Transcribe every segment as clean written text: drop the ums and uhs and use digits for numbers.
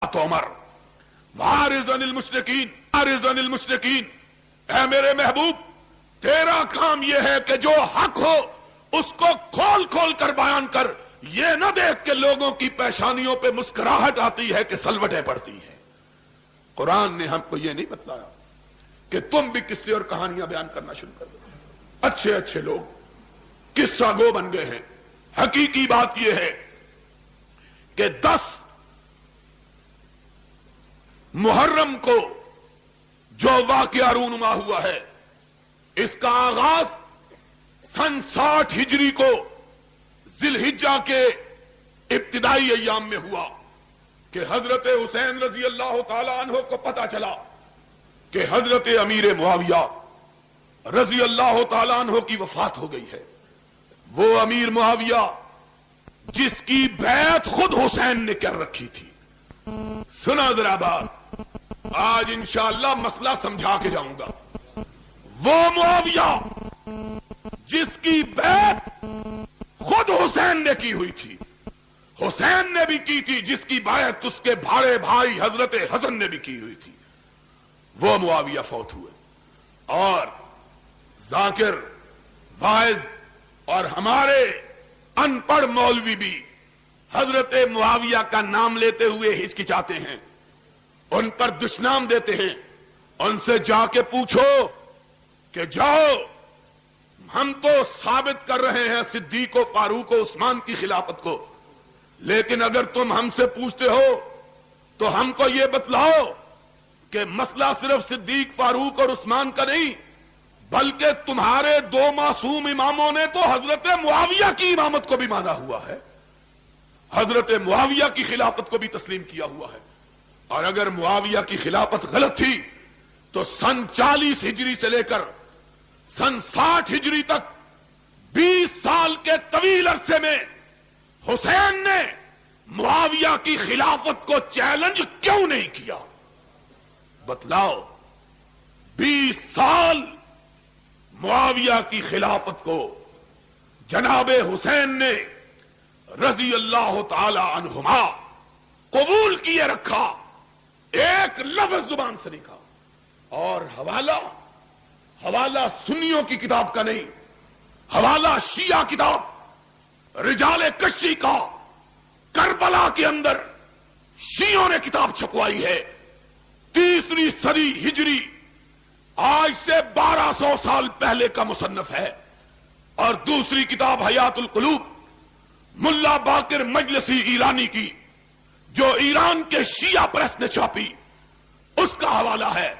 بات عمر وارض عن المشرکین وارض عن المشرکین، اے میرے محبوب تیرا کام یہ ہے کہ جو حق ہو اس کو کھول کھول کر بیان کر، یہ نہ دیکھ کہ لوگوں کی پیشانیوں پہ مسکراہٹ آتی ہے کہ سلوٹیں پڑتی ہیں۔ قرآن نے ہم کو یہ نہیں بتلایا کہ تم بھی قصے اور کہانیاں بیان کرنا شروع کر دو۔ اچھے اچھے لوگ قصہ گو بن گئے ہیں۔ حقیقی بات یہ ہے کہ 10 محرم کو جو واقعہ رونما ہوا ہے، اس کا آغاز سن 60 ہجری کو ذی الحجہ کے ابتدائی ایام میں ہوا کہ حضرت حسین رضی اللہ تعالی عنہ کو پتا چلا کہ حضرت امیر معاویہ رضی اللہ تعالی عنہ کی وفات ہو گئی ہے۔ وہ امیر معاویہ جس کی بیعت خود حسین نے کر رکھی تھی۔ سنا ذرا بات، آج انشاءاللہ مسئلہ سمجھا کے جاؤں گا۔ وہ معاویہ جس کی بیعت خود حسین نے کی ہوئی تھی، حسین نے بھی کی تھی، جس کی بیعت اس کے بھاڑے بھائی حضرت حسن نے بھی کی ہوئی تھی، وہ معاویہ فوت ہوئے۔ اور ذاکر، واعظ اور ہمارے ان پڑھ مولوی بھی حضرت معاویہ کا نام لیتے ہوئے ہچکچاتے ہیں، ان پر دشنام دیتے ہیں۔ ان سے جا کے پوچھو کہ جاؤ، ہم تو ثابت کر رہے ہیں صدیق و فاروق و عثمان کی خلافت کو، لیکن اگر تم ہم سے پوچھتے ہو تو ہم کو یہ بتلاؤ کہ مسئلہ صرف صدیق، فاروق اور عثمان کا نہیں، بلکہ تمہارے 2 معصوم اماموں نے تو حضرت معاویہ کی امامت کو بھی مانا ہوا ہے، حضرت معاویہ کی خلافت کو بھی تسلیم کیا ہوا ہے۔ اور اگر معاویہ کی خلافت غلط تھی تو سن 40 ہجری سے لے کر سن 60 ہجری تک 20 سال کے طویل عرصے میں حسین نے معاویہ کی خلافت کو چیلنج کیوں نہیں کیا؟ بتلاؤ، 20 سال معاویہ کی خلافت کو جناب حسین نے رضی اللہ تعالی عنہما قبول کیے رکھا، ایک لفظ زبان سے نہیں کہا۔ اور حوالہ سنیوں کی کتاب کا نہیں، حوالہ شیعہ کتاب رجال کشی کا، کربلا کے اندر شیعوں نے کتاب چھپوائی ہے، 3 صدی ہجری، آج سے 1200 سال پہلے کا مصنف ہے۔ اور دوسری کتاب حیات القلوب ملا باقر مجلسی ایرانی کی، جو ایران کے شیعہ پریس نے چھاپی، اس کا حوالہ ہے۔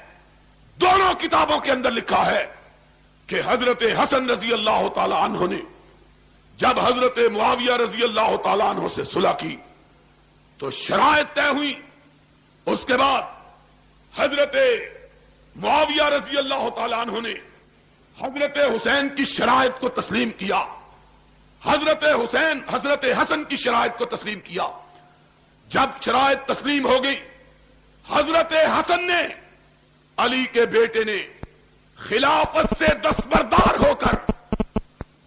دونوں کتابوں کے اندر لکھا ہے کہ حضرت حسن رضی اللہ تعالی عنہ نے جب حضرت معاویہ رضی اللہ تعالی عنہ سے صلح کی تو شرائط طے ہوئی، اس کے بعد حضرت معاویہ رضی اللہ تعالی عنہ نے حضرت حسین کی شرائط کو تسلیم کیا، حضرت حسن کی شرائط کو تسلیم کیا۔ جب شرائط تسلیم ہو گئی، حضرت حسن نے، علی کے بیٹے نے، خلافت سے دستبردار ہو کر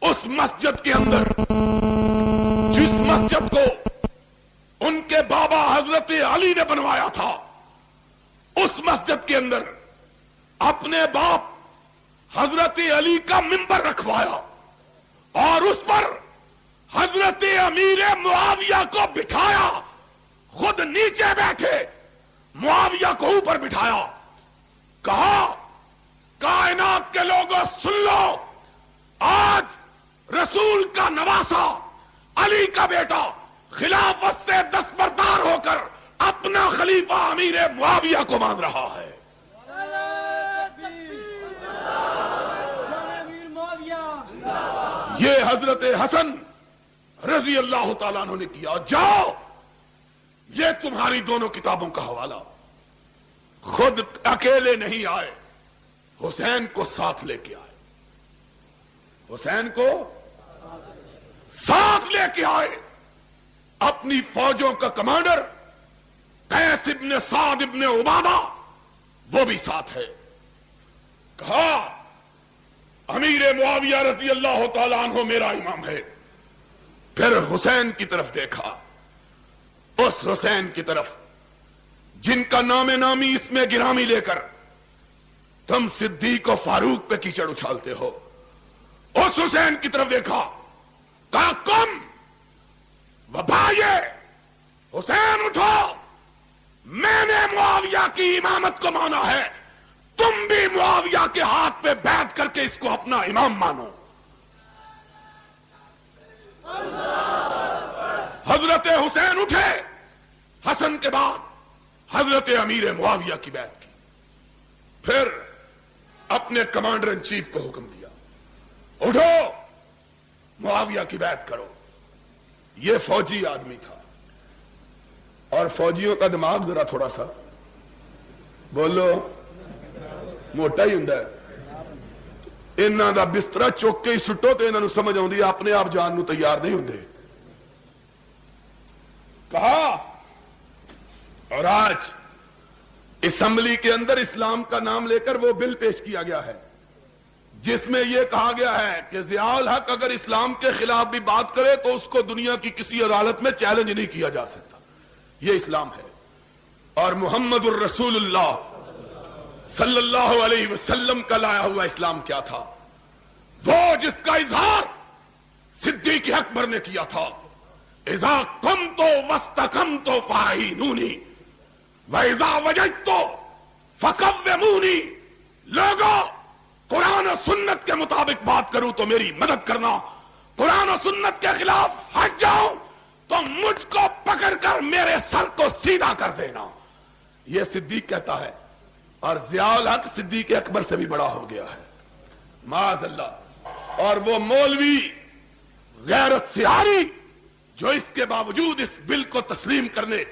اس مسجد کے اندر، جس مسجد کو ان کے بابا حضرت علی نے بنوایا تھا، اس مسجد کے اندر اپنے باپ حضرت علی کا منبر رکھوایا اور اس پر حضرت امیر معاویہ کو بٹھایا، خود نیچے بیٹھے، معاویہ کو اوپر بٹھایا، کہا کائنات کے لوگوں سن لو، آج رسول کا نواسا، علی کا بیٹا خلافت سے دستبردار ہو کر اپنا خلیفہ امیر معاویہ کو مان رہا ہے۔ یہ حضرت حسن رضی اللہ تعالیٰ عنہ نے کیا۔ جاؤ، یہ تمہاری دونوں کتابوں کا حوالہ۔ خود اکیلے نہیں آئے، حسین کو ساتھ لے کے آئے، حسین کو ساتھ لے کے آئے۔ اپنی فوجوں کا کمانڈر قیس ابن سعد ابن عبادہ وہ بھی ساتھ ہے۔ کہا امیر معاویہ رضی اللہ تعالی عنہ میرا امام ہے۔ پھر حسین کی طرف دیکھا، اس حسین کی طرف جن کا نام نامی اس میں گرامی لے کر تم صدیق و فاروق پہ کیچڑ اچھالتے ہو. اس حسین کی طرف دیکھا، کہا کم وبائے حسین اٹھو، میں نے معاویہ کی امامت کو مانا ہے، تم بھی معاویہ کے ہاتھ پہ بیعت کر کے اس کو اپنا امام مانو. حضرت حسین اٹھے، حسن کے بعد حضرت امیر معاویہ کی بیعت کی، پھر اپنے کمانڈر ان چیف کو حکم دیا، اٹھو معاویہ کی بیعت کرو. یہ فوجی آدمی تھا، اور فوجیوں کا دماغ ذرا تھوڑا سا بولو موٹا ہی ہوندا ہے. انہاں دا بسترا چوک کے ہی سٹو تے انہاں نوں سمجھ آوندی ہے، اپنے آپ جان نوں تیار نہیں ہوندے. کہا، اور آج اسمبلی کے اندر اسلام کا نام لے کر وہ بل پیش کیا گیا ہے جس میں یہ کہا گیا ہے کہ ضیاء الحق اگر اسلام کے خلاف بھی بات کرے تو اس کو دنیا کی کسی عدالت میں چیلنج نہیں کیا جا سکتا. یہ اسلام ہے. اور محمد الرسول اللہ صلی اللہ علیہ وسلم کا لایا ہوا اسلام کیا تھا؟ وہ جس کا اظہار صدیق اکبر نے کیا تھا، اذا قمت واستقمت فاعینونی واذا وجدت فقومونی. لوگوں، قرآن و سنت کے مطابق بات کروں تو میری مدد کرنا، قرآن و سنت کے خلاف ہٹ جاؤں تو مجھ کو پکڑ کر میرے سر کو سیدھا کر دینا. یہ صدیق کہتا ہے، اور ضیاء الحق صدیق اکبر سے بھی بڑا ہو گیا ہے معاذ اللہ. اور وہ مولوی غیرت سے آری جو اس کے باوجود اس بل کو تسلیم کرنے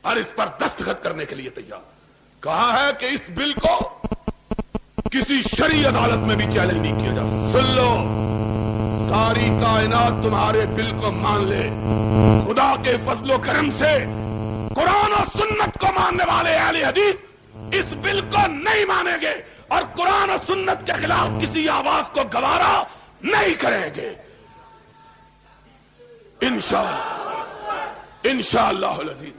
اور اس پر دستخط کرنے کے لیے تیار. کہا ہے کہ اس بل کو کسی شرعی عدالت میں بھی چیلنج نہیں کیا جا. سن لو، ساری کائنات تمہارے بل کو مان لے، خدا کے فضل و کرم سے قرآن و سنت کو ماننے والے اہل حدیث اس بل کو نہیں مانیں گے اور قرآن و سنت کے خلاف کسی آواز کو گوارا نہیں کریں گے انشاءاللہ العزیز.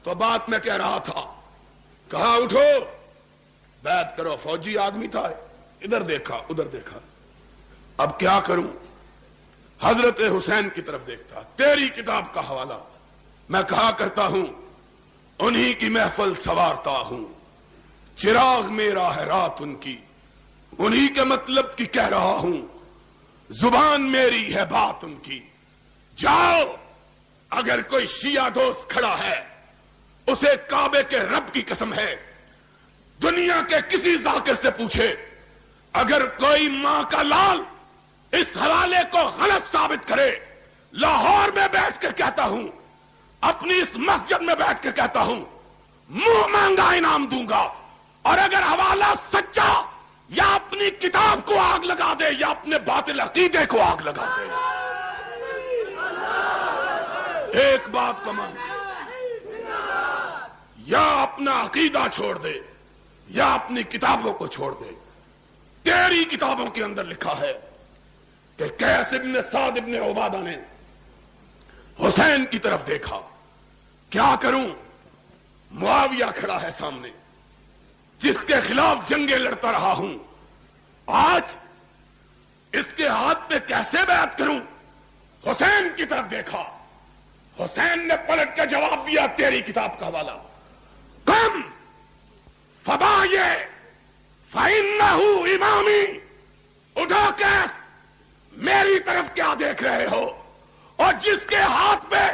تو بات میں کہہ رہا تھا، کہا اٹھو بیعت کرو. فوجی آدمی تھا، ادھر دیکھا ادھر دیکھا، اب کیا کروں؟ حضرت حسین کی طرف دیکھتا. تیری کتاب کا حوالہ میں کہا کرتا ہوں، انہی کی محفل سوارتا ہوں، چراغ میرا ہے رات ان کی، انہی کے مطلب کی کہہ رہا ہوں، زبان میری ہے بات ان کی. جاؤ، اگر کوئی شیعہ دوست کھڑا ہے اسے کعبے کے رب کی قسم ہے دنیا کے کسی ذاکر سے پوچھے، اگر کوئی ماں کا لال اس حوالے کو غلط ثابت کرے، لاہور میں بیٹھ کے کہتا ہوں، اپنی اس مسجد میں بیٹھ کے کہتا ہوں، منہ مانگا انعام دوں گا. اور اگر حوالہ سچا یا اپنی کتاب کو آگ لگا دے یا اپنے باطل عقیدے کو آگ لگا دے، ایک بات کو مان، یا اپنا عقیدہ چھوڑ دے یا اپنی کتابوں کو چھوڑ دے. تیری کتابوں کے اندر لکھا ہے کہ قیس ابن سعد ابن عبادہ نے حسین کی طرف دیکھا. کیا کروں؟ معاویہ کھڑا ہے سامنے جس کے خلاف جنگیں لڑتا رہا ہوں، آج اس کے ہاتھ پہ کیسے بیعت کروں؟ حسین کی طرف دیکھا، حسین نے پلٹ کے جواب دیا، تیری کتاب کا حوالہ، کم فبائے فإنہ امامی. اٹھو کیس، میری طرف کیا دیکھ رہے ہو؟ اور جس کے ہاتھ پہ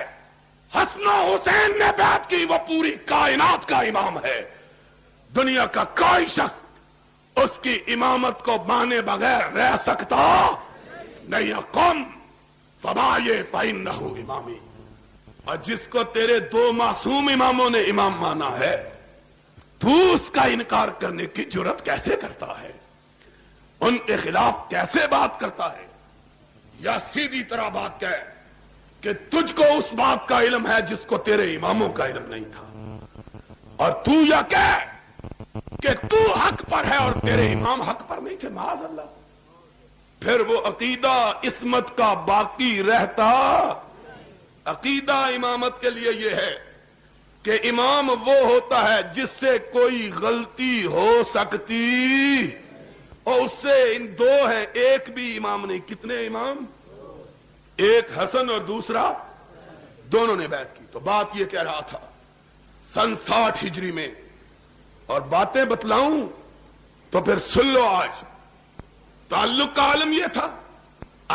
حسن و حسین نے بیعت کی وہ پوری کائنات کا امام ہے. دنیا کا کوئی شخص اس کی امامت کو مانے بغیر رہ سکتا نہیں. قم فبائے فإنہ امامی. اور جس کو تیرے دو معصوم اماموں نے امام مانا ہے، تو اس کا انکار کرنے کی جرات کیسے کرتا ہے؟ ان کے خلاف کیسے بات کرتا ہے؟ یا سیدھی طرح بات کہے کہ تجھ کو اس بات کا علم ہے جس کو تیرے اماموں کا علم نہیں تھا، اور تو یا کہے کہ تو حق پر ہے اور تیرے امام حق پر نہیں تھے، معاذ اللہ. پھر وہ عقیدہ عصمت کا باقی رہتا. عقیدہ امامت کے لیے یہ ہے کہ امام وہ ہوتا ہے جس سے کوئی غلطی ہو سکتی، اور اس سے ان دو ہیں، ایک بھی امام نہیں۔ کتنے امام؟ ایک حسن اور دوسرا، دونوں نے بیعت کی۔ تو بات یہ کہہ رہا تھا سن 60 ہجری میں، اور باتیں بتلاؤں تو پھر سن لو۔ آج تعلق کا عالم یہ تھا،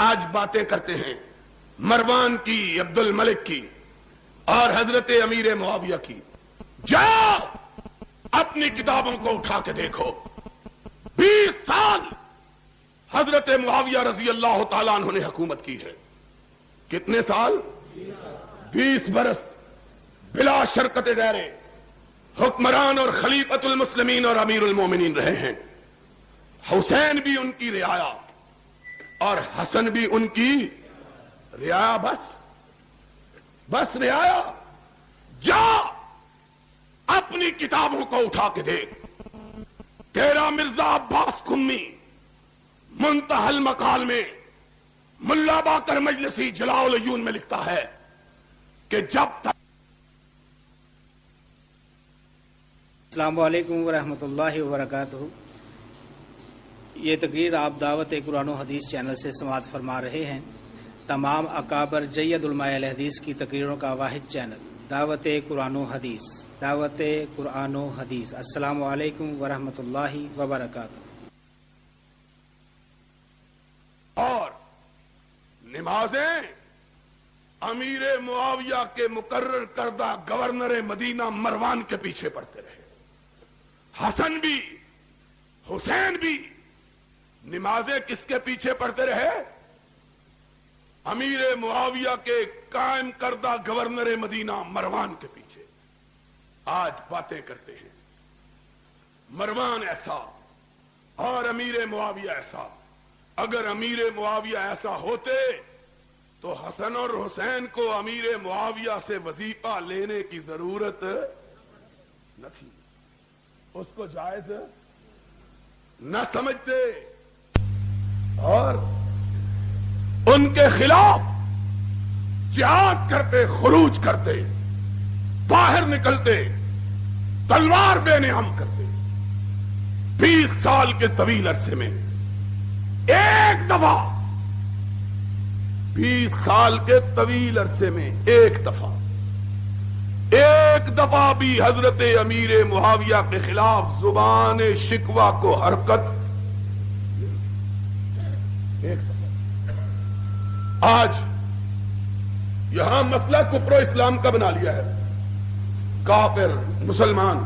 آج باتیں کرتے ہیں مروان کی، عبد الملک کی اور حضرت امیر معاویہ کی۔ جاؤ اپنی کتابوں کو اٹھا کے دیکھو، 20 سال حضرت معاویہ رضی اللہ تعالیٰ عنہ نے حکومت کی ہے۔ کتنے سال؟ 20 برس بلا شرکت غیر حکمران اور خلیفۃ المسلمین اور امیر المومنین رہے ہیں۔ حسین بھی ان کی رعایا اور حسن بھی ان کی رعایا، بس رعایا۔ جا اپنی کتابوں کو اٹھا کے دیکھ۔ تیرا مرزا عباس قمی منتہی المقال میں ملا باقر مجلسی جلاء العیون میں لکھتا ہے کہ جب تک السلام علیکم ورحمۃ اللہ وبرکاتہ۔ یہ تقریر آپ دعوت قرآن و حدیث چینل سے سماعت فرما رہے ہیں۔ تمام اکابر جید علماء اہل حدیث کی تقریروں کا واحد چینل دعوت قرآن و حدیث، دعوت قرآن و حدیث۔ السلام علیکم ورحمۃ اللہ وبرکاتہ۔ اور نمازیں امیر معاویہ کے مقرر کردہ گورنر مدینہ مروان کے پیچھے پڑتے رہے۔ حسن بھی حسین بھی نمازیں کس کے پیچھے پڑتے رہے؟ امیر معاویہ کے قائم کردہ گورنر مدینہ مروان کے پیچھے۔ آج باتیں کرتے ہیں مروان ایسا اور امیر معاویہ ایسا۔ اگر امیر معاویہ ایسا ہوتے تو حسن اور حسین کو امیر معاویہ سے وظیفہ لینے کی ضرورت نہ تھی، اس کو جائز نہ سمجھتے اور ان کے خلاف جہاد کرتے، خروج کرتے، باہر نکلتے، تلوار بے نعم کرتے۔ 20 سال کے طویل عرصے میں ایک دفعہ، 20 سال کے طویل عرصے میں ایک دفعہ بھی حضرت امیر معاویہ کے خلاف زبان شکوہ کو حرکت۔ ایک دفعہ۔ آج یہاں مسئلہ کفر و اسلام کا بنا لیا ہے۔ کافر مسلمان